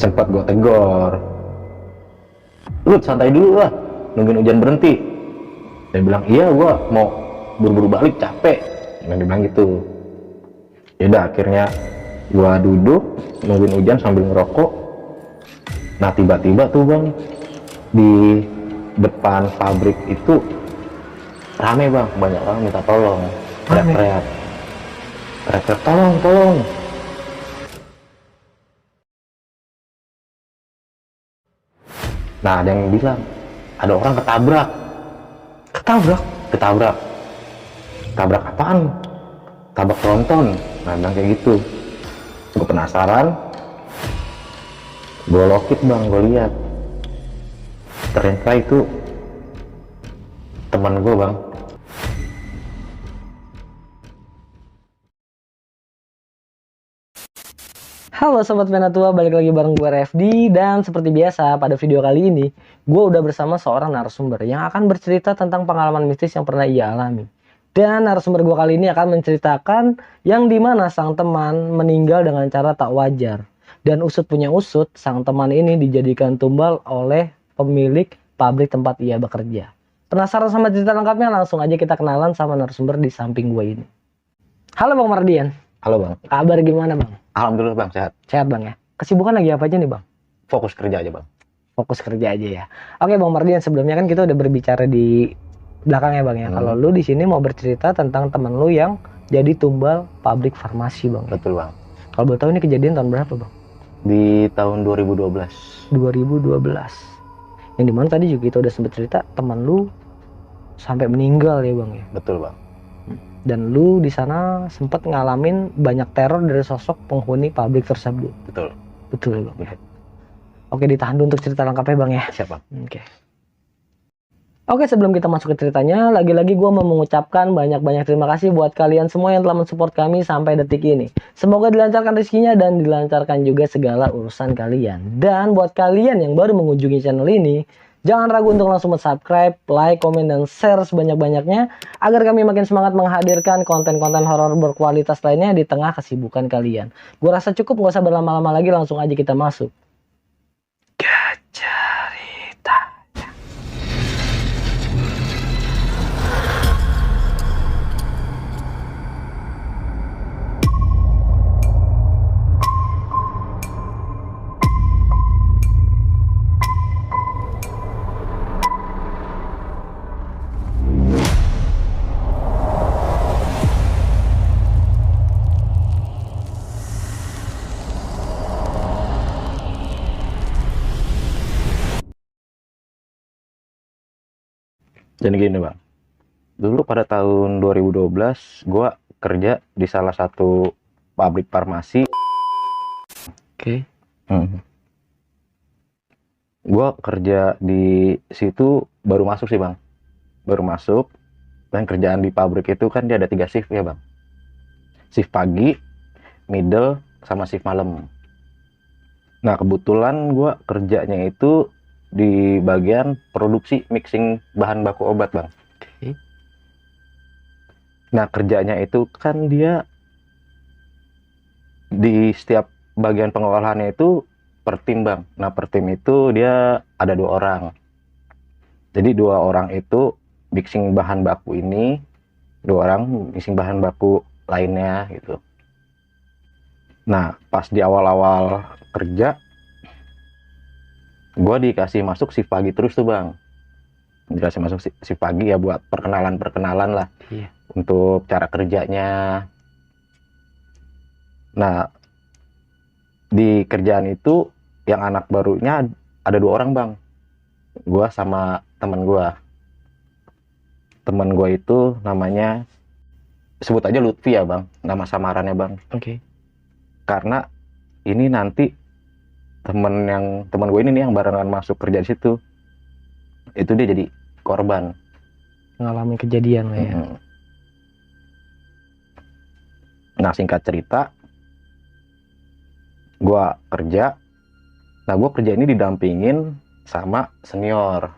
Sempat gue tegor, lu santai dulu lah, nungguin hujan berhenti. Dia bilang, iya gue mau buru-buru balik, capek. Dan dia bilang gitu. Yaudah, akhirnya gue duduk nungguin hujan sambil ngerokok. Nah tiba-tiba tuh bang, di depan pabrik itu rame bang, banyak orang minta tolong, teriak-teriak, tolong, tolong. Nah ada yang bilang, ada orang ketabrak. Ketabrak apaan? Tabrak tronton. Nah bilang kayak gitu. Gue penasaran, gue lokit bang, gue lihat ternyata itu teman gue bang. Halo Sobat Penatua, balik lagi bareng gue Refdi. Dan seperti biasa pada video kali ini gue udah bersama seorang narasumber yang akan bercerita tentang pengalaman mistis yang pernah ia alami. Dan narasumber gue kali ini akan menceritakan yang dimana sang teman meninggal dengan cara tak wajar. Dan usut punya usut, sang teman ini dijadikan tumbal oleh pemilik pabrik tempat ia bekerja. Penasaran sama cerita lengkapnya? Langsung aja kita kenalan sama narasumber di samping gue ini. Halo Bang Mardian. Halo bang. Kabar gimana bang? Alhamdulillah bang, sehat. Sehat bang ya. Kesibukan lagi apa aja nih bang? Fokus kerja aja bang. Fokus kerja aja ya. Oke Bang Mardian, sebelumnya kan kita udah berbicara di belakang ya Bang ya. Kalau lu di sini mau bercerita tentang temen lu yang jadi tumbal pabrik farmasi Bang. Betul bang. Kalau boleh tahu ini kejadian tahun berapa Bang? Di tahun 2012. 2012. Yang dimana tadi juga kita udah sempet cerita teman lu sampai meninggal ya Bang ya. Betul bang. Dan lu di sana sempat ngalamin banyak teror dari sosok penghuni pabrik tersebut. Betul. Betul ya Bang ya. Oke, ditahan dulu untuk cerita lengkapnya Bang ya. Siap bang. Oke, sebelum kita masuk ke ceritanya, lagi-lagi gue mau mengucapkan banyak-banyak terima kasih buat kalian semua yang telah mensupport kami sampai detik ini. Semoga dilancarkan rezekinya dan dilancarkan juga segala urusan kalian. Dan buat kalian yang baru mengunjungi channel ini, jangan ragu untuk langsung subscribe, like, komen, dan share sebanyak-banyaknya agar kami makin semangat menghadirkan konten-konten horor berkualitas lainnya di tengah kesibukan kalian. Gue rasa cukup, gak usah berlama-lama lagi, langsung aja kita masuk ke cerita. Jadi gini bang, dulu pada tahun 2012 gue kerja di salah satu pabrik farmasi. Oke. Gue kerja di situ baru masuk sih bang, baru masuk. Dan kerjaan di pabrik itu kan dia ada 3 shift ya bang, shift pagi, middle, sama shift malam. Nah kebetulan gue kerjanya itu di bagian produksi mixing bahan baku obat bang. Nah kerjanya itu kan dia di setiap bagian pengolahannya itu per tim bang. Nah per tim itu dia ada 2 orang. Jadi 2 orang itu mixing bahan baku ini, 2 orang mixing bahan baku lainnya gitu. Nah pas di awal-awal kerja, gue dikasih masuk shift pagi terus tuh bang. Dikasih masuk shift pagi ya buat perkenalan lah. Iya. Untuk cara kerjanya. Nah di kerjaan itu yang anak barunya ada 2 orang bang, gue sama teman gue. Teman gue itu namanya, sebut aja Lutfi ya bang, nama samarannya bang. Oke. Karena ini nanti teman gue ini nih yang barengan masuk kerja di situ, itu dia jadi korban. Ngalamin kejadian lah ya. Nah singkat cerita, gue kerja. Nah gue kerja ini didampingin sama senior.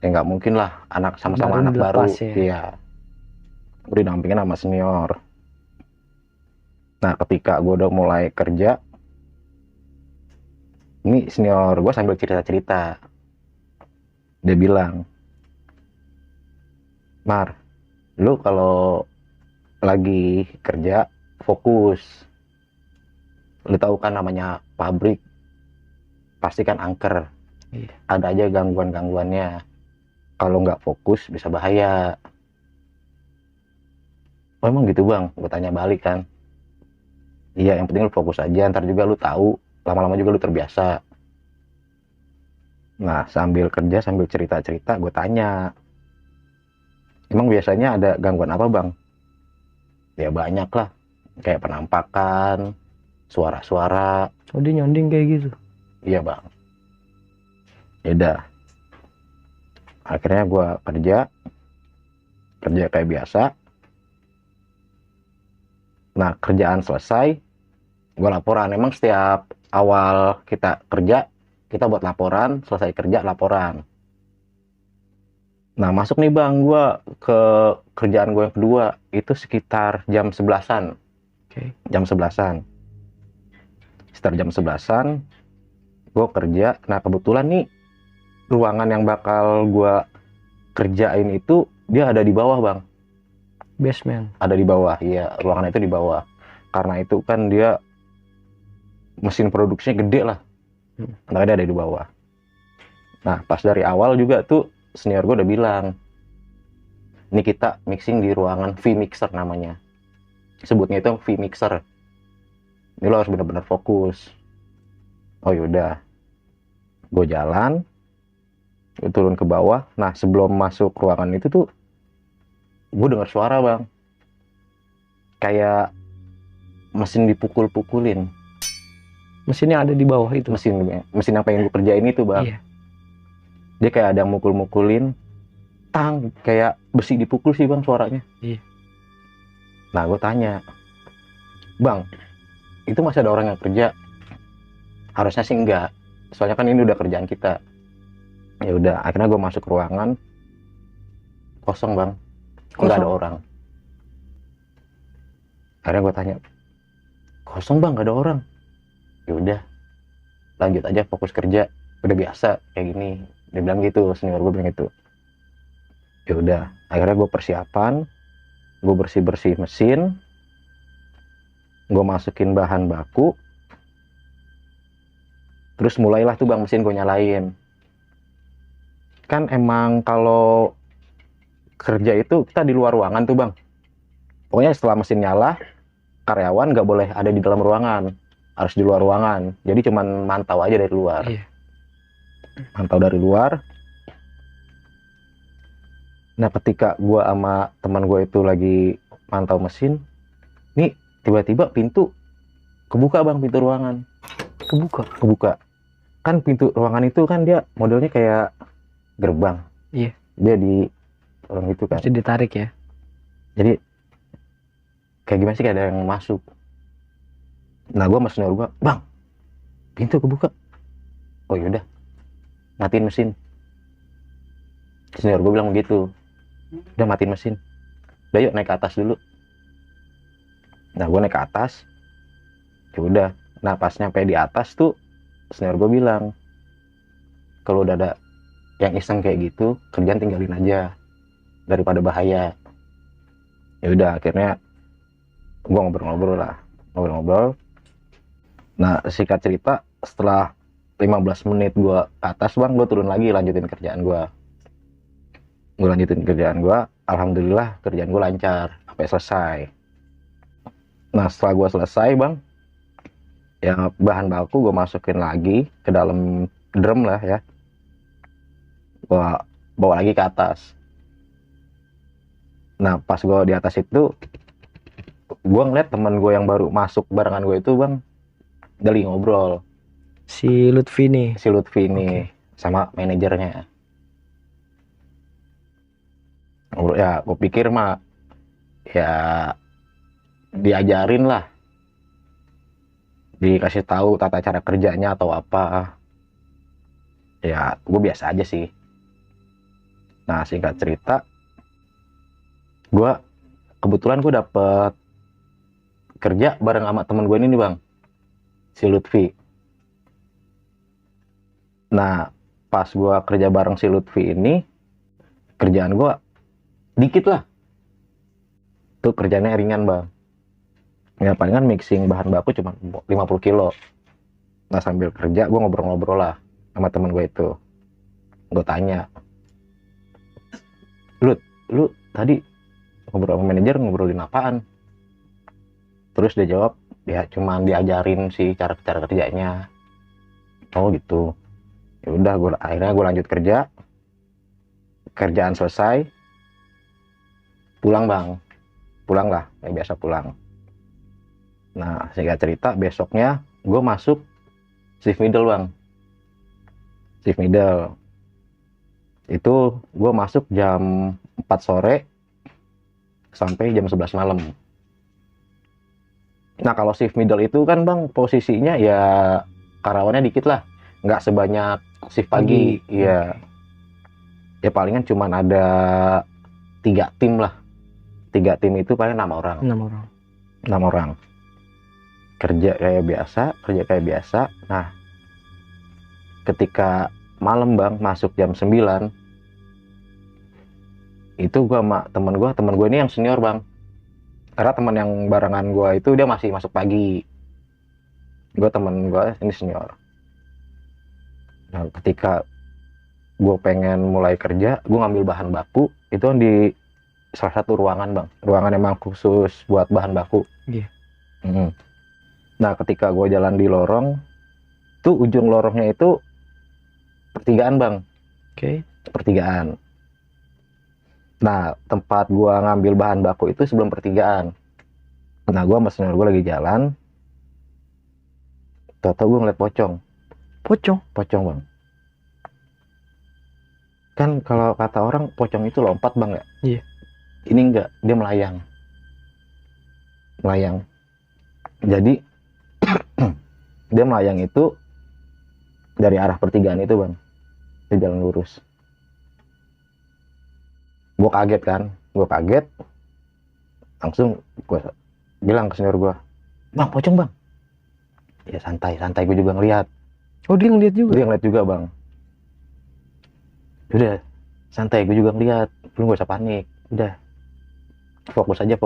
Ya nggak mungkin lah anak sama-sama anak baru. Ya. Iya. Gue didampingin sama senior. Nah ketika gue udah mulai kerja, Ini senior gue sambil cerita-cerita. Dia bilang, Mar, lu kalau lagi kerja fokus. Lu tahu kan namanya pabrik, pasti kan angker. Iya. Ada aja gangguan-gangguannya. Kalau nggak fokus bisa bahaya. Oh emang gitu bang? Gue tanya balik kan. Iya, yang penting lu fokus aja. Ntar juga lu tahu. Lama-lama juga lu terbiasa. Nah, sambil kerja, sambil cerita-cerita, gue tanya. Emang biasanya ada gangguan apa bang? Ya banyak lah. Kayak penampakan, suara-suara. Oh, dia nyonding kayak gitu. Iya bang. Ya udah. Akhirnya gue kerja kayak biasa. Nah, kerjaan selesai, gue laporan. Emang setiap awal kita kerja, kita buat laporan, selesai kerja laporan. Nah, masuk nih bang, gue ke kerjaan gue yang kedua, itu sekitar jam 11-an. Oke. Jam 11-an. Sekitar jam 11-an, gue kerja. Nah, kebetulan nih, ruangan yang bakal gue kerjain itu, dia ada di bawah bang. Basement. Ada di bawah, iya. Ruangan itu di bawah. Karena itu kan dia mesin produksinya gede lah. Makanya dia ada di bawah. Nah, pas dari awal juga tuh senior gue udah bilang, ini kita mixing di ruangan V-Mixer namanya. Sebutnya itu V-Mixer. Ini lo harus benar-benar fokus. Oh yaudah. Gue jalan, gue turun ke bawah. Nah, sebelum masuk ruangan itu tuh, gue dengar suara bang. Kayak mesin dipukul-pukulin. Mesin yang ada di bawah itu. Mesin yang pengen gue kerjain itu bang. Iya. Dia kayak ada yang mukul-mukulin, tang, kayak besi dipukul sih bang suaranya. Iya. Nah gue tanya, bang, itu masih ada orang yang kerja? Harusnya sih enggak, soalnya kan ini udah kerjaan kita. Ya udah, akhirnya gue masuk ke ruangan, kosong bang, nggak ada orang. Akhirnya gue tanya, kosong bang, nggak ada orang. Ya udah, lanjut aja fokus kerja, udah biasa kayak gini. Dia bilang gitu, senior gue bilang gitu. Ya udah, akhirnya gue persiapan, gue bersih-bersih mesin, gue masukin bahan baku, terus mulailah tuh bang mesin gue nyalain. Kan emang kalau kerja itu kita di luar ruangan tuh bang. Pokoknya setelah mesin nyala, karyawan nggak boleh ada di dalam ruangan, harus di luar ruangan. Jadi cuman mantau aja dari luar. Iya. Mantau dari luar. Nah ketika gue sama teman gue itu lagi mantau mesin, nih tiba-tiba pintu kebuka bang, pintu ruangan kebuka. Kan pintu ruangan itu kan dia modelnya kayak gerbang. Iya. Dia di orang itu kan. Mesti ditarik ya. Jadi kayak gimana sih, kayak ada yang masuk. Nah gue sama senior gue, bang, pintu kebuka. Oh yaudah, matiin mesin. Senior gue bilang begitu. Udah matiin mesin. Udah yuk naik ke atas dulu. Nah gue naik ke atas. Ya udah. Nah pas nyampe di atas tuh senior gue bilang, kalau udah ada yang iseng kayak gitu, kerjaan tinggalin aja daripada bahaya. Ya udah, akhirnya gue ngobrol-ngobrol. Nah singkat cerita, setelah 15 menit gue ke atas bang, gue turun lagi lanjutin kerjaan gue. Alhamdulillah kerjaan gue lancar sampai selesai. Nah setelah gue selesai bang, ya bahan baku gue masukin lagi ke dalam drum lah ya, gue bawa lagi ke atas. Nah pas gue di atas itu, gue ngeliat teman gue yang baru masuk barengan gue itu bang, dia lagi ngobrol. Si Lutfi nih. Si Lutfi ini sama manajernya. Ya gue pikir mah ya diajarin lah, dikasih tahu tata cara kerjanya atau apa. Ya gue biasa aja sih. Nah singkat cerita, gue kebetulan gue dapet kerja bareng sama temen gue ini nih bang, si Lutfi. Nah, pas gue kerja bareng si Lutfi ini, kerjaan gue dikit lah. Tuh kerjanya ringan bang. Ya palingan mixing bahan baku cuma 50 kilo. Nah sambil kerja gue ngobrol-ngobrol lah sama temen gue itu. Gue tanya, lu tadi ngobrol sama manajer ngobrolin apaan? Terus dia jawab, ya cuman diajarin sih cara-cara kerjanya. Oh gitu. Ya udah, akhirnya gue lanjut kerja. Kerjaan selesai, pulang bang. Pulang lah, kayak biasa pulang. Nah singkat cerita, besoknya gue masuk shift middle bang. Shift middle itu gue masuk jam 4 sore sampai jam 11 malam. Nah kalau shift middle itu kan bang posisinya ya karyawannya dikit lah, nggak sebanyak shift pagi. Iya, ya palingan cuman ada 3 tim lah. 3 tim itu paling 6 orang. 6 orang kerja kayak biasa. Nah ketika malam bang masuk jam 9, itu gua sama temen gue ini yang senior bang, karena teman yang barengan gua itu dia masih masuk pagi, temen gue ini senior. Nah ketika gue pengen mulai kerja, gue ngambil bahan baku itu di salah satu ruangan bang, ruangan emang khusus buat bahan baku. Iya. Nah ketika gue jalan di lorong tuh, ujung lorongnya itu pertigaan bang. Oke. Pertigaan. Nah tempat gue ngambil bahan baku itu sebelum pertigaan. Nah gue sama senior gue lagi jalan, tau-tau gue ngeliat pocong bang. Kan kalau kata orang pocong itu lompat bang ya. Iya. Ini enggak, dia melayang. Jadi dia melayang itu dari arah pertigaan itu bang, di jalan lurus. Gue kaget, langsung gue bilang ke senior gue, bang pocong bang. Ya santai gue juga ngeliat. Oh dia ngeliat juga? Dia ngeliat juga bang. Udah santai, gue juga ngeliat, lu gak usah panik, udah fokus aja.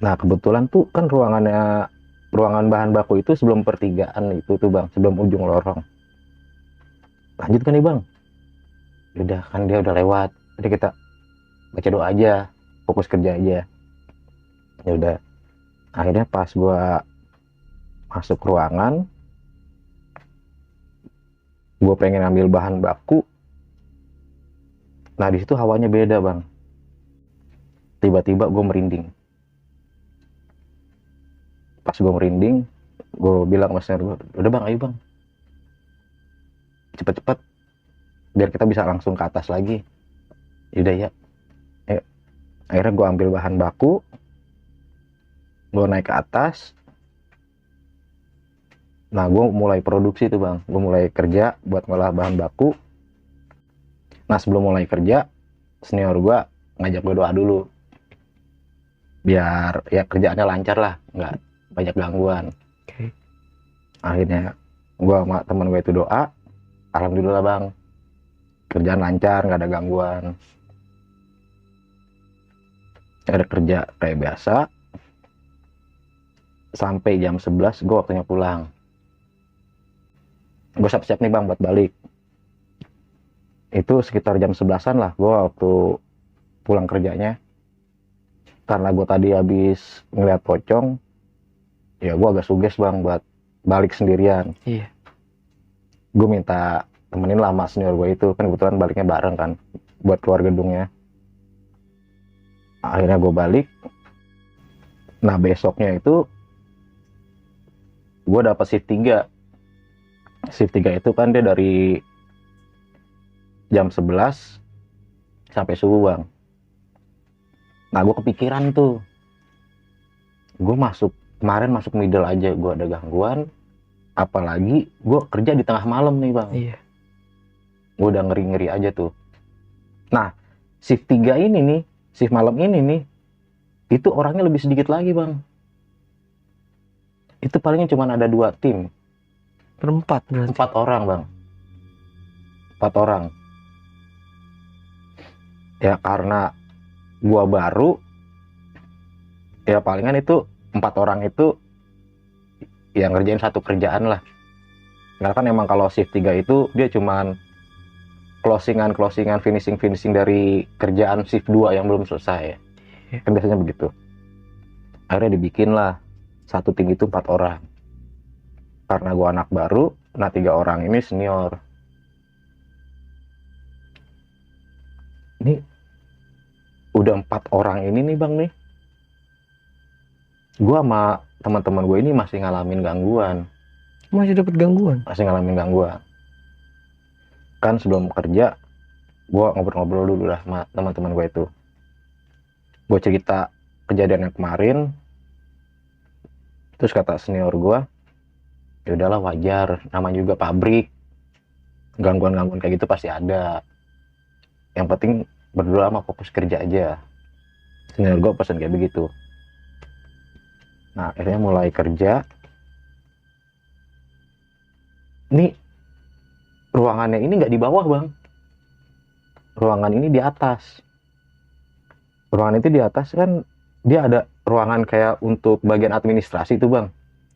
Nah kebetulan tuh kan ruangan bahan baku itu sebelum pertigaan itu tuh bang, sebelum ujung lorong. Lanjut kan nih bang, udah kan dia udah lewat, jadi kita baca doa aja, fokus kerja aja. Ya udah, akhirnya pas gua masuk ruangan, gue pengen ambil bahan baku. Nah di situ hawanya beda bang. Tiba-tiba gue merinding. Pas gue merinding, gue bilang sama senior gue, udah bang, ayo bang, cepet-cepet biar kita bisa langsung ke atas lagi. Yaudah ya, ayo. Akhirnya gue ambil bahan baku, gue naik ke atas. Nah gue mulai produksi tuh bang, gue mulai kerja buat ngolah bahan baku. Nah sebelum mulai kerja, senior gue ngajak gue doa dulu, biar ya kerjaannya lancar lah, nggak banyak gangguan. Akhirnya gue sama teman gue itu doa, alhamdulillah bang, kerjaan lancar, nggak ada gangguan. Ada kerja kayak biasa. Sampai jam 11 gue waktunya pulang. Gue siap-siap nih bang buat balik. Itu sekitar jam 11-an lah gue waktu pulang kerjanya. Karena gue tadi habis ngeliat pocong, ya gue agak suges bang buat balik sendirian. Iya. Gue minta temenin lama senior gue itu, kan kebetulan baliknya bareng kan, buat keluar gedungnya. Akhirnya gue balik. Nah besoknya itu gue dapet shift 3. Shift 3 itu kan dia dari jam 11 sampai subuh bang. Nah gue kepikiran tuh, gue kemarin masuk middle aja gue ada gangguan, apalagi gue kerja di tengah malam nih bang. Iya. Gue udah ngeri-ngeri aja tuh. Nah shift 3 ini nih, shift malam ini nih, itu orangnya lebih sedikit lagi bang. Itu palingnya cuma ada 2 tim. Berempat berarti. 4 orang bang, 4 orang. Ya karena gua baru, ya palingan itu 4 orang itu yang ngerjain satu kerjaan lah. Karena kan emang kalau shift 3 itu dia cuman closingan, finishing dari kerjaan shift 2 yang belum selesai. Kan biasanya begitu. Akhirnya dibikin lah satu tim itu 4 orang. Karena gua anak baru, nah 3 orang ini senior. Ini udah 4 orang ini nih bang nih, gua sama teman-teman gue ini masih ngalamin gangguan. Masih dapat gangguan. Masih ngalamin gangguan. Kan sebelum kerja, gue ngobrol-ngobrol dulu lah sama teman-teman gue itu. Gue cerita kejadian yang kemarin. Terus kata senior gue, ya udahlah wajar, namanya juga pabrik. Gangguan-gangguan kayak gitu pasti ada. Yang penting berdua sama fokus kerja aja. Senior gue pesan kayak begitu. Nah akhirnya mulai kerja. Ini ruangannya ini nggak di bawah bang, ruangan ini di atas. Ruangan itu di atas kan dia ada ruangan kayak untuk bagian administrasi itu bang.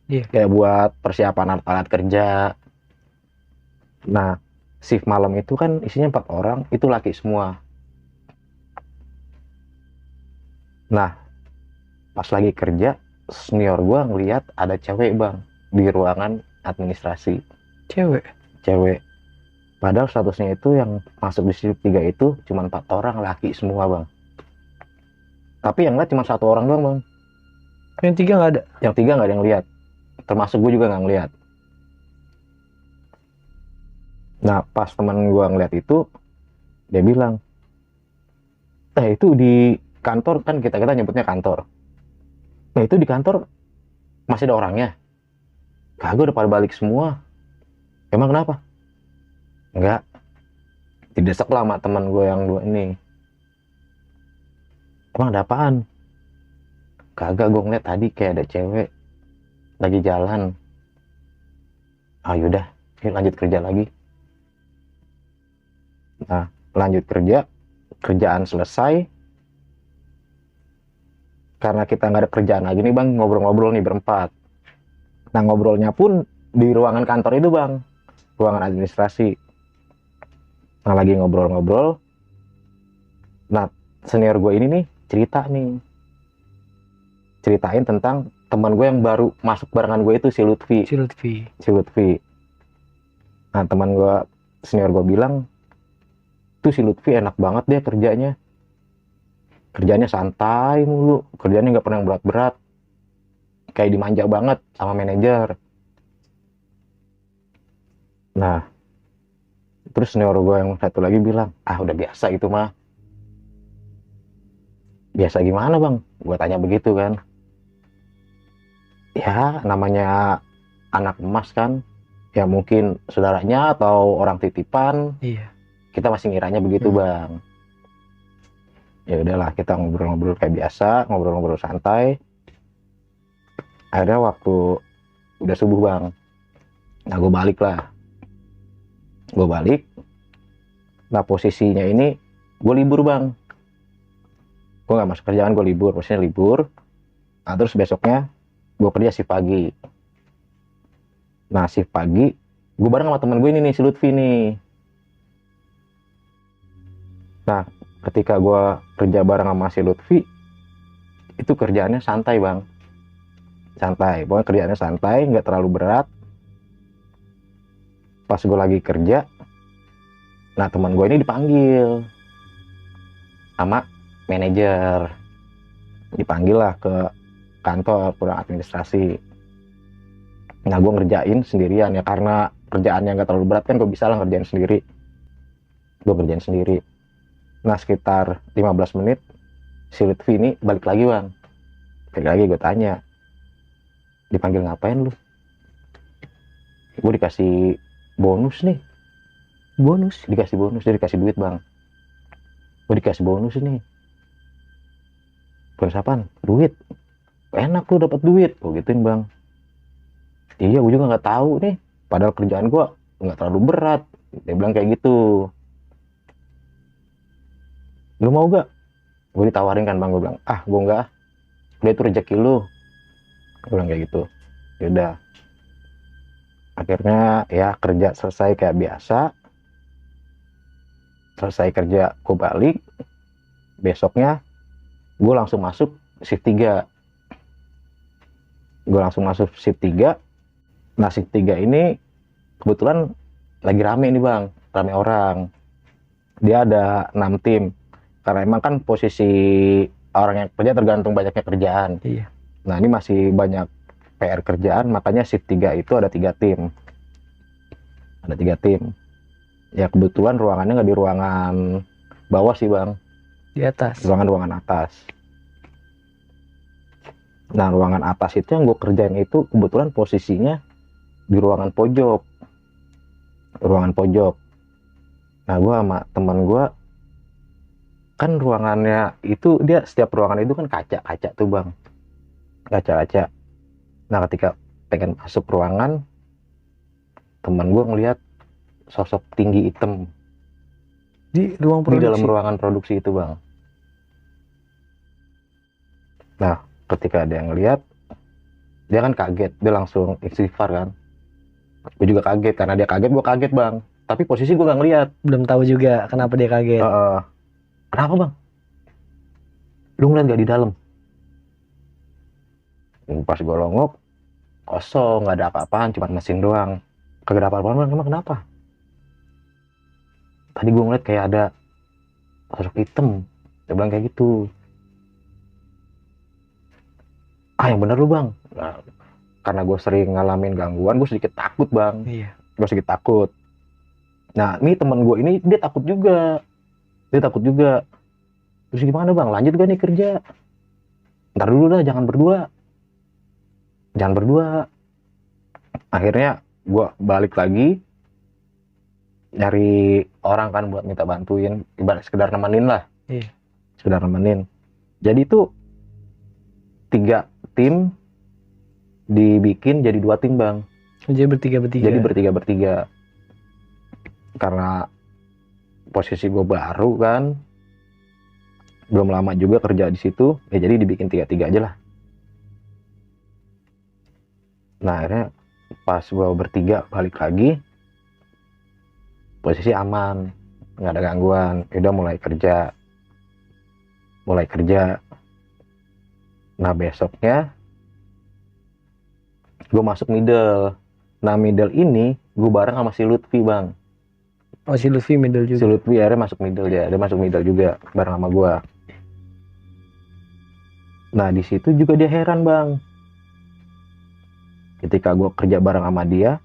Iya. Kayak buat persiapan alat kerja. Nah shift malam itu kan isinya 4 orang, itu laki semua. Nah pas lagi kerja, senior gua ngelihat ada cewek bang di ruangan administrasi. Cewek. Padahal statusnya itu yang masuk di shift 3 itu cuma 4 orang laki semua bang. Tapi yang lihat cuma 1 orang doang bang. Yang 3 nggak ada. Yang 3 nggak ada yang lihat. Termasuk gue juga nggak ngeliat. Nah pas teman gue ngeliat itu, dia bilang, itu di kantor kan kita nyebutnya kantor. Nah itu di kantor masih ada orangnya. Kagak udah pada balik semua. Emang kenapa? Enggak. Didesak lah sama teman gue yang 2 ini. Emang ada apaan? Kagak, gue ngeliat tadi kayak ada cewek lagi jalan. Ah yaudah, yuk lanjut kerja lagi. Nah lanjut kerja, kerjaan selesai. Karena kita nggak ada kerjaan lagi nih bang, ngobrol-ngobrol nih berempat. Nah ngobrolnya pun di ruangan kantor itu bang, ruangan administrasi. Nah lagi ngobrol-ngobrol, nah senior gue ini nih ceritain tentang teman gue yang baru masuk barengan gue itu si Lutfi. Nah teman gue, senior gue bilang, tuh si Lutfi enak banget dia kerjanya santai mulu, kerjanya nggak pernah yang berat-berat, kayak dimanja banget sama manajer. Nah terus senior gue yang satu lagi bilang, udah biasa itu mah. Biasa gimana bang? Gue tanya begitu kan. Ya namanya anak emas kan, ya mungkin saudaranya atau orang titipan. Iya. Kita masih ngiranya begitu bang. Ya udahlah, kita ngobrol-ngobrol kayak biasa, ngobrol-ngobrol santai. Akhirnya waktu udah subuh bang, nah gue balik. Nah posisinya ini gue libur bang, gue nggak masuk kerjaan, gue libur. Nah terus besoknya gue kerja shift pagi. Nah shift pagi gue bareng sama temen gue ini nih, si Lutfi nih. Nah ketika gue kerja bareng sama si Lutfi, itu kerjaannya santai bang, pokoknya kerjaannya santai, nggak terlalu berat. Pas gue lagi kerja, nah teman gue ini dipanggil sama manajer, dipanggil lah ke kantor kurang administrasi. Nah gue ngerjain sendirian ya, karena kerjaannya nggak terlalu berat kan, gue bisa lah ngerjain sendiri. Gue kerjain sendiri. Nah sekitar 15 menit si Lutfi ini balik lagi bang. Balik lagi, gue tanya, dipanggil ngapain lu? Gue dikasih bonus nih. Dikasih bonus, dia dikasih duit bang. Gue dikasih bonus ini. Bonus apaan? Duit. Enak lu dapat duit. Gue gituin bang. Iya gue juga nggak tahu nih. padahal kerjaan gue nggak terlalu berat. Dia bilang kayak gitu. Lu mau gak? Gue ditawarin kan bang, gue bilang gue enggak, udah itu rezeki lu, gue bilang kayak gitu. Yaudah, akhirnya ya kerja selesai kayak biasa. Selesai kerja gue balik, besoknya gue langsung masuk shift 3. Gue langsung masuk shift 3. Nah shift 3 ini kebetulan lagi rame nih bang, rame orang. Dia ada 6 tim, karena emang kan posisi orang yang kerja tergantung banyaknya kerjaan. Iya. Nah ini masih banyak PR kerjaan, makanya shift 3 itu ada 3 tim. Ada 3 tim. Ya kebetulan ruangannya nggak di ruangan bawah sih bang, Di atas. ruangan atas. Nah ruangan atas itu yang gue kerjain itu kebetulan posisinya di ruangan pojok. Nah gue sama teman gue kan ruangannya itu, dia setiap ruangan itu kan kaca tuh bang, kaca. Nah ketika pengen masuk ruangan, teman gue ngelihat sosok tinggi hitam Di ruang di dalam produksi. ruangan produksi itu bang. Nah ketika dia ngelihat, dia kan kaget, dia langsung istighfar kan. Gue juga kaget, karena dia kaget gue kaget bang, tapi posisi gue gak ngelihat. Belum tahu juga kenapa dia kaget. Kenapa bang? Lu ngeliat gak di dalam? Pas gue longok, kosong, gak ada apa-apaan, cuma mesin doang. Kagak ada apa-apaan bang, emang kenapa? Tadi gue ngeliat kayak ada sosok hitam. Dia bilang kayak gitu. Yang bener lu bang. Nah, karena gue sering ngalamin gangguan, gue sedikit takut bang. Iya. Gue sedikit takut. Nah ini teman gue ini dia takut juga. Terus gimana bang, lanjut gak nih kerja? Ntar dulu dah, jangan berdua. Akhirnya gue balik lagi, nyari orang kan buat minta bantuin, ibarat sekedar nemenin lah. Iya. Sekedar nemenin. Jadi itu 3 tim dibikin jadi 2 tim bang. Jadi bertiga. Karena posisi gue baru kan, belum lama juga kerja di situ, ya jadi dibikin 3-3 aja lah. Nah akhirnya pas gue bertiga balik lagi, posisi aman, nggak ada gangguan. Udah mulai kerja. Nah besoknya gue masuk middle. Nah middle ini gue bareng sama si Lutfi bang. Oh si Lutfi middle Si juga. Lutfi akhirnya masuk middle, dia masuk middle juga bareng sama gue. Nah di situ juga dia heran bang. Ketika gue kerja bareng sama dia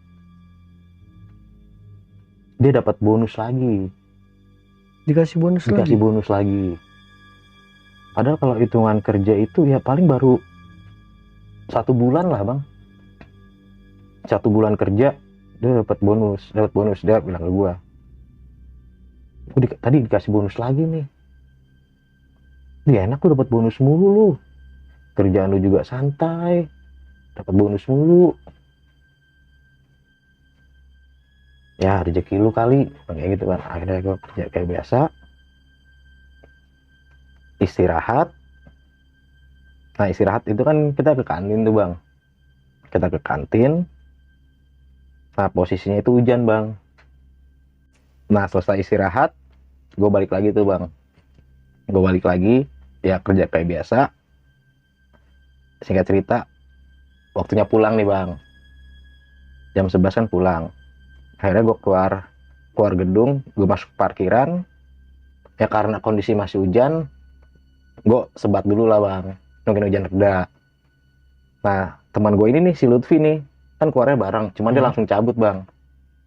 dapat bonus lagi. Dikasih bonus lagi. Padahal kalau hitungan kerja itu ya paling baru 1 bulan lah bang. 1 bulan kerja dia dapat bonus. Dia bilang ke gue, tadi dikasih bonus lagi nih. Dia enak tuh, dapat bonus mulu lu. Kerjaan lu juga santai, dapat bonus mulu. Ya rezeki lu kali, kayak gitu kan. Akhirnya gue kerja kayak biasa, istirahat. Nah istirahat itu kan kita ke kantin tuh bang. Nah posisinya itu hujan bang. Nah selesai istirahat, gue balik lagi tuh bang. Ya kerja kayak biasa. Singkat cerita, waktunya pulang nih bang. Jam 11 kan pulang. Akhirnya gue keluar gedung, gue masuk parkiran. Ya karena kondisi masih hujan, gue sebat dulu lah bang, nungguin hujan reda. Nah teman gue ini nih, si Lutfi nih, kan keluarnya bareng, cuman dia langsung cabut bang.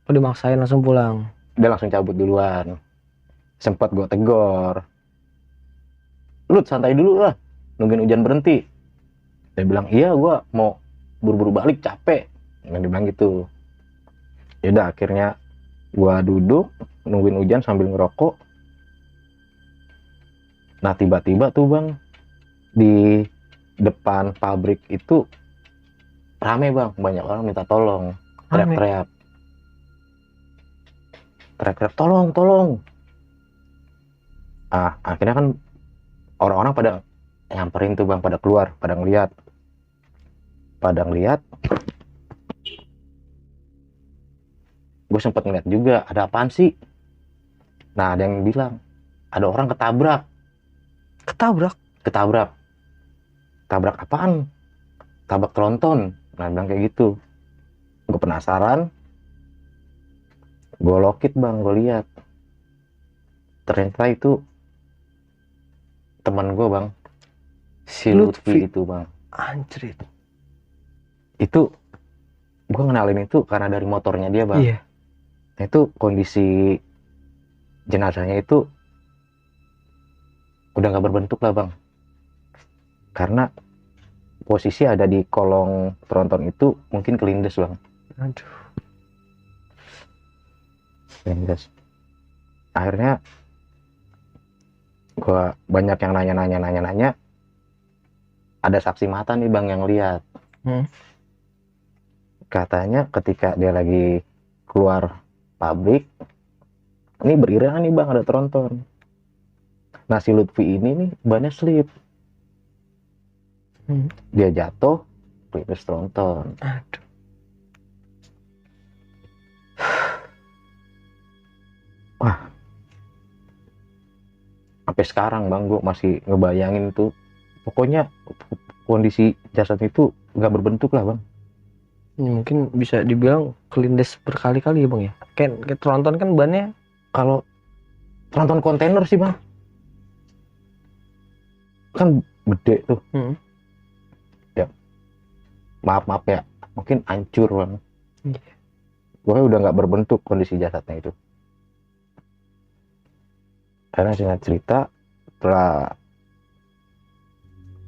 Oh dimaksain langsung pulang. Dia langsung cabut duluan. Sempat gue tegor, Lut santai dulu lah, nungguin hujan berhenti. Dia bilang iya, gue mau buru-buru balik, capek. Dia bilang gitu. Yaudah akhirnya gue duduk nungguin hujan sambil ngerokok. Nah tiba-tiba tuh bang, di depan pabrik itu rame bang, banyak orang minta tolong, teriak-teriak. teriak-teriak tolong. Akhirnya kan orang-orang pada nyamperin tuh bang, pada keluar, pada ngeliat. Gue sempet ngeliat juga, ada apaan sih? Nah, ada yang bilang ada orang ketabrak. Ketabrak apaan? Tabrak tronton. Nah, bilang kayak gitu. Gue penasaran, gue lokit bang, gue lihat. Ternyata itu teman gue bang, si Lutfi itu bang. Anjrit. Itu gue kenalin itu karena dari motornya dia bang. Iya. Nah, itu kondisi jenazahnya itu udah gak berbentuk lah bang, karena posisi ada di kolong tronton itu mungkin kelindes bang. Aduh. Kelindes. Akhirnya gua banyak yang nanya. Ada saksi mata nih bang yang lihat. Katanya ketika dia lagi keluar pabrik, ini beriringan nih bang, ada tronton. Nah, si Lutfi ini nih bannya slip. Dia jatuh, kelindes tronton. Aduh. Wah, sampai sekarang bang gue masih ngebayangin tuh. Pokoknya kondisi jasad itu nggak berbentuk lah bang. Ini mungkin bisa dibilang kelindes berkali-kali ya bang ya. Kayak tronton kan bannya. Kalau tronton kontainer sih bang, kan gede tuh. Ya, maaf ya, mungkin hancur bang. Pokoknya udah nggak berbentuk kondisi jasadnya itu. Karena singkat cerita, setelah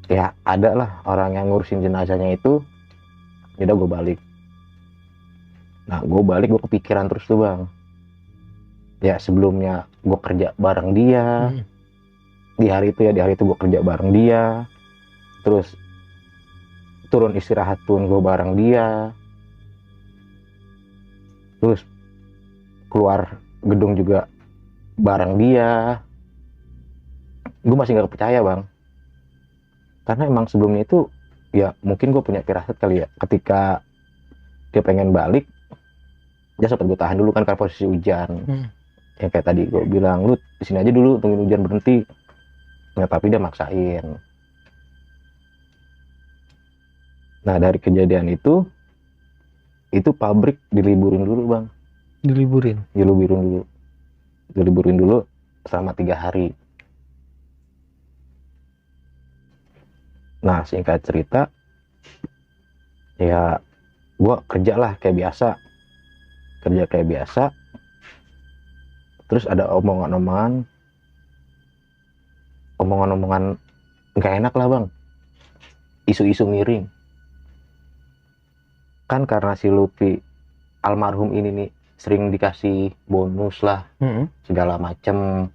ya ada lah orang yang ngurusin jenazahnya itu, udah gue balik. Nah, gue balik, gue kepikiran terus tuh bang. Ya sebelumnya gue kerja bareng dia. Di hari itu gue kerja bareng dia. Terus turun istirahat pun gue bareng dia. Terus keluar gedung juga bareng dia. Gue masih gak percaya bang, karena emang sebelumnya itu ya mungkin gue punya firasat kali ya, ketika dia pengen balik dia sempat gue tahan dulu kan karena posisi hujan. Yang kayak tadi gue bilang, lu di sini aja dulu tungguin hujan berhenti. Nah, tapi dia maksain. Nah, dari kejadian itu pabrik diliburin dulu bang. Diliburin dulu selama 3 hari. Nah, singkat cerita, ya gue kerja kayak biasa. Terus ada omongan-omongan nggak enak lah bang, isu-isu miring. Kan karena si Lutfi almarhum ini nih sering dikasih bonus lah, segala macem.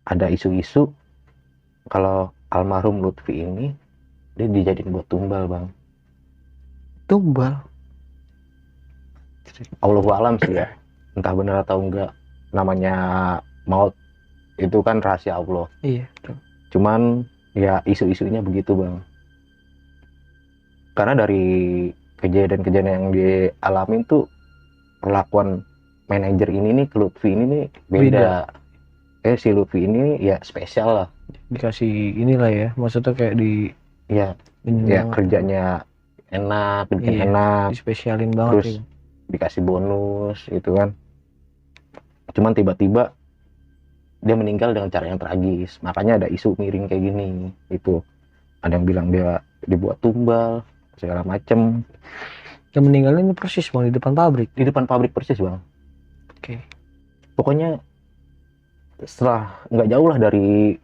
Ada isu-isu kalau almarhum Lutfi ini dia dijadiin buat tumbal bang. Tumbal? Allahu alam sih ya, entah benar atau enggak. Namanya maut itu kan rahasia Allah. Iya. Cuman ya isu-isunya begitu bang. Karena dari kejadian-kejadian yang dialamin tuh, perlakuan manajer ini nih ke Lutfi ini nih beda. Si Lutfi ini ya spesial lah. Dikasih inilah ya, maksudnya kayak di ya kerjanya enak, bikin enak, dispesialin banget. Terus dikasih bonus gitu kan. Cuman tiba-tiba dia meninggal dengan cara yang tragis. Makanya ada isu miring kayak gini. Itu ada yang bilang dia dibuat tumbal, segala macem. Yang meninggalnya ini persis bang, di depan pabrik persis bang. Oke. Pokoknya setelah nggak jauh lah dari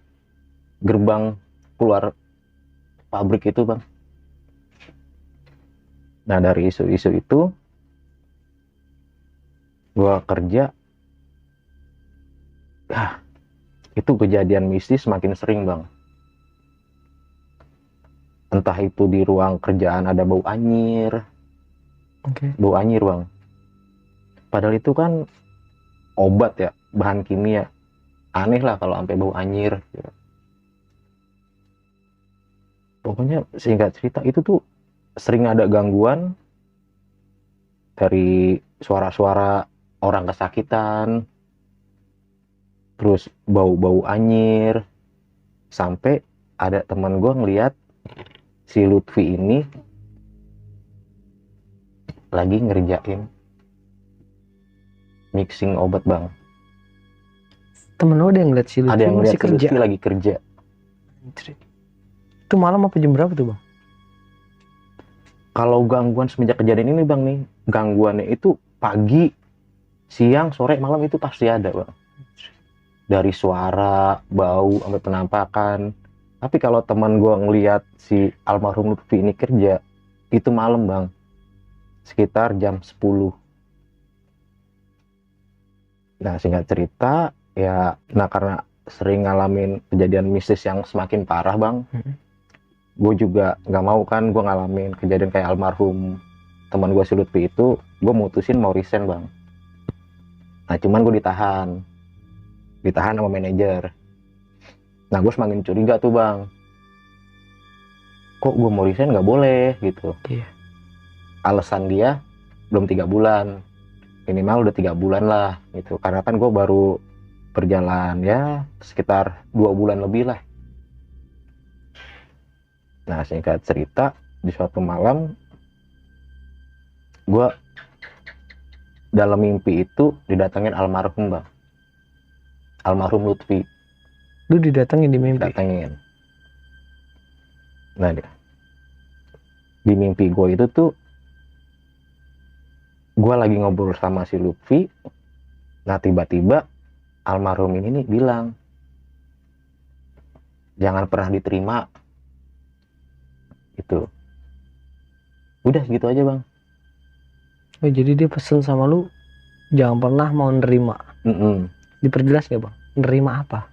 gerbang keluar pabrik itu bang. Nah, dari isu-isu itu gua kerja, itu kejadian mistis makin sering bang. Entah itu di ruang kerjaan ada bau anyir. Bau anyir bang. Padahal itu kan obat ya, bahan kimia. Aneh lah kalau sampai bau anyir gitu. Pokoknya singkat cerita itu tuh sering ada gangguan dari suara-suara orang kesakitan, terus bau-bau anyir, sampai ada teman gue ngeliat si Lutfi ini lagi ngerjain mixing obat bang. Temen lo ada yang ngeliat si Ada Lutfi yang masih ngeliat si kerja. Lutfi lagi kerja. Itu malam apa jam berapa tuh bang? Kalau gangguan semenjak kejadian ini bang nih, gangguannya itu pagi, siang, sore, malam itu pasti ada bang. Dari suara, bau, sampai penampakan. Tapi kalau teman gue ngeliat si almarhum Lutfi ini kerja, itu malam bang, sekitar jam 10. Nah singkat cerita ya, nah karena sering ngalamin kejadian mistis yang semakin parah bang, gue juga nggak mau kan gue ngalamin kejadian kayak almarhum teman gue si Lutfi itu. Gue mutusin mau resign bang. Nah cuman gue ditahan sama manajer. Nah gue semakin curiga tuh bang, kok gue mau resign nggak boleh gitu. Iya. Alasan dia belum 3 bulan, minimal udah 3 bulan lah gitu, karena kan gue baru berjalan ya sekitar 2 bulan lebih lah. Nah singkat cerita, di suatu malam gue dalam mimpi itu didatengin almarhum bang, almarhum Lutfi. Lu didatengin di mimpi? Didatengin. Nah di mimpi gue itu tuh gue lagi ngobrol sama si Lutfi. Nah tiba-tiba almarhum ini nih bilang, jangan pernah diterima gitu. Udah gitu aja bang. Oh jadi dia pesen sama lu jangan pernah mau nerima. Diperjelas gak bang? Nerima apa?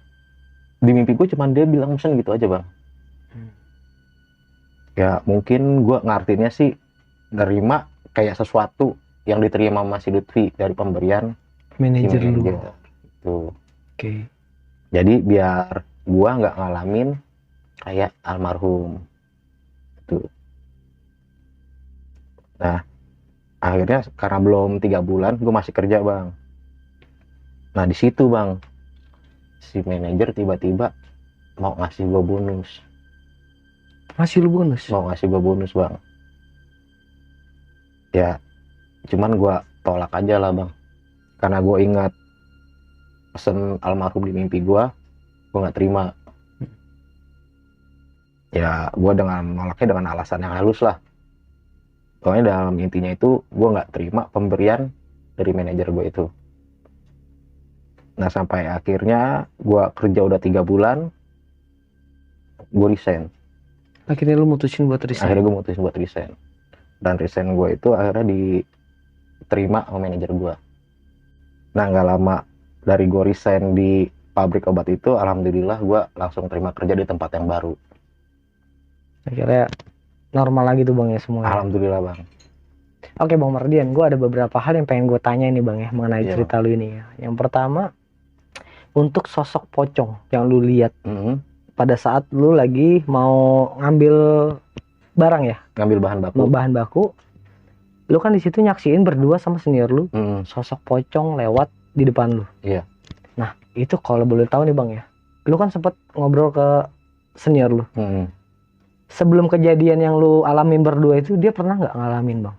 Di mimpi gue cuman dia bilang pesen gitu aja bang. Ya mungkin gue ngartinya sih nerima kayak sesuatu yang diterima sama si Lutfi dari pemberian Manajer si lu. manajer. Tuh. Oke. Jadi biar gue nggak ngalamin kayak almarhum. Tuh. Nah akhirnya karena belum 3 bulan gue masih kerja bang. Nah di situ bang, si manajer tiba-tiba mau ngasih gue bonus. Masih lu bonus? Mau ngasih gue bonus bang. Ya cuman gue tolak aja lah bang, karena gue ingat pesen almarhum di mimpi gue nggak terima. Ya gue dengan nolaknya dengan alasan yang halus lah. Pokoknya dalam intinya itu gue nggak terima pemberian dari manajer gue itu. Nah sampai akhirnya gue kerja udah 3 bulan, gue resign. Akhirnya lu mutusin buat resign? Akhirnya gue mutusin buat resign. Dan resign gue itu akhirnya diterima sama manajer gue. Nah nggak lama dari gue resign di pabrik obat itu, alhamdulillah gue langsung terima kerja di tempat yang baru. Akhirnya normal lagi tuh bang ya semuanya? Alhamdulillah bang. Oke bang Mardian, gue ada beberapa hal yang pengen gue tanya ini bang ya mengenai cerita lu ini ya. Yang pertama, untuk sosok pocong yang lu lihat pada saat lu lagi mau ngambil barang ya, ngambil bahan baku. Bahan baku, lu kan di situ nyaksiin berdua sama senior lu, sosok pocong lewat di depan lu. Iya. Nah itu kalau boleh tahu nih bang ya, lu kan sempet ngobrol ke senior lu. Sebelum kejadian yang lu alamin berdua itu, dia pernah nggak ngalamin bang?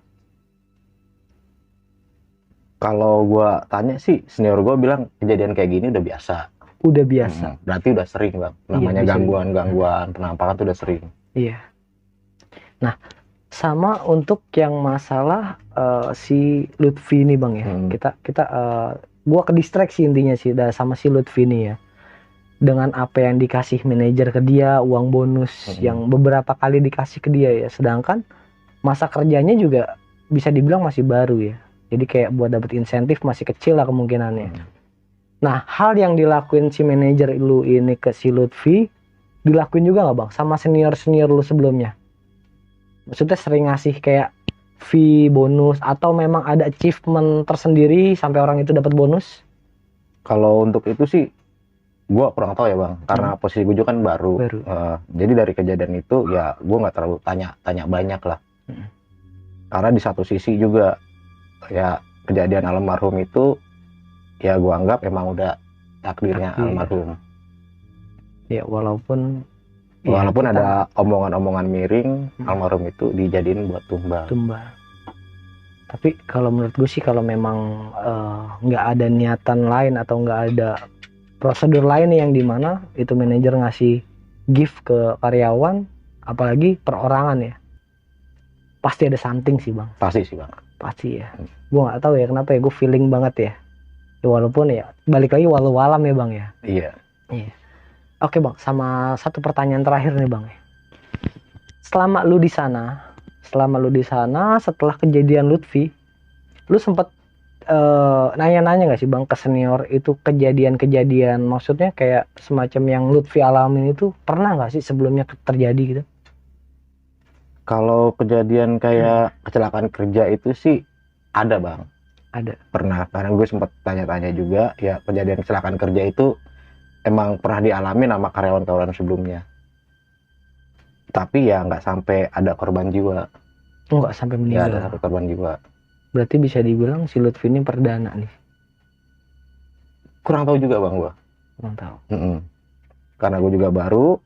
Kalau gue tanya sih, senior gue bilang kejadian kayak gini udah biasa. Udah biasa. Berarti udah sering bang. Namanya gangguan penampakan tuh udah sering. Iya. Nah, sama untuk yang masalah si Lutfi ini bang ya. Gua ke distraksi intinya sih sama si Lutfi ini ya. Dengan apa yang dikasih manajer ke dia, uang bonus yang beberapa kali dikasih ke dia ya. Sedangkan masa kerjanya juga bisa dibilang masih baru ya. Jadi kayak buat dapet insentif masih kecil lah kemungkinannya. Nah, hal yang dilakuin si manajer lu ini ke si Lutfi, dilakuin juga nggak bang sama senior-senior lu sebelumnya? Maksudnya sering ngasih kayak fee bonus atau memang ada achievement tersendiri sampai orang itu dapat bonus? Kalau untuk itu sih gue kurang tahu ya bang, karena posisi gue juga kan baru. Jadi dari kejadian itu ya gue nggak terlalu tanya banyak lah. Karena di satu sisi juga ya kejadian almarhum itu ya gue anggap emang udah takdirnya almarhum. Ya walaupun ada omongan-omongan miring, almarhum itu dijadiin buat tumbal. Tapi kalau menurut gue sih kalau memang nggak ada niatan lain atau nggak ada prosedur lain yang dimana itu manajer ngasih gift ke karyawan, apalagi perorangan ya, pasti ada something sih bang. Pasti sih bang. Pasti ya. Gue nggak tahu ya kenapa ya, gue feeling banget ya. Walaupun ya balik lagi walau alam ya bang ya. Iya. Oke bang, sama satu pertanyaan terakhir nih bang. Selama lu di sana setelah kejadian Lutfi, lu sempet nanya-nanya nggak sih bang ke senior itu kejadian-kejadian, maksudnya kayak semacam yang Lutfi alamin itu pernah nggak sih sebelumnya terjadi gitu? Kalau kejadian kayak kecelakaan kerja itu sih ada bang. Ada. Pernah, karena gue sempat tanya-tanya juga ya, kejadian kecelakaan kerja itu emang pernah dialami sama karyawan-karyawan sebelumnya. Tapi ya nggak sampai ada korban jiwa. Nggak sampai meninggal. Nggak ada sampai korban jiwa. Berarti bisa dibilang si Lutfi ini perdana nih. Kurang tahu juga bang gue. Kurang tahu. Karena gue juga baru.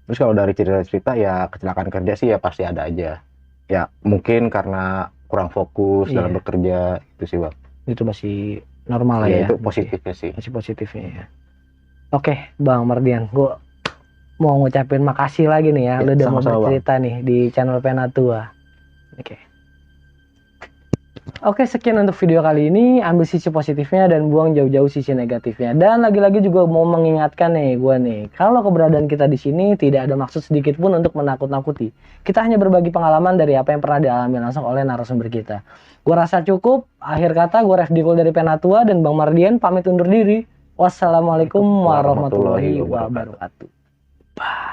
Terus kalau dari cerita-cerita ya kecelakaan kerja sih ya pasti ada aja. Ya mungkin karena kurang fokus dalam bekerja itu sih bang. Itu masih normal lah ya. Itu positifnya sih. Masih positifnya ya. Oke Bang Mardian, gue mau ngucapin makasih lagi nih ya, lu udah mau bercerita nih di channel Penatua. Oke, sekian untuk video kali ini. Ambil sisi positifnya dan buang jauh-jauh sisi negatifnya. Dan lagi-lagi juga mau mengingatkan nih, gue nih, kalau keberadaan kita di sini tidak ada maksud sedikit pun untuk menakut-nakuti. Kita hanya berbagi pengalaman dari apa yang pernah dialami langsung oleh narasumber kita. Gue rasa cukup. Akhir kata, gue Ref Dikul dari Penatua dan Bang Mardian pamit undur diri. Wassalamualaikum warahmatullahi wabarakatuh. Bye.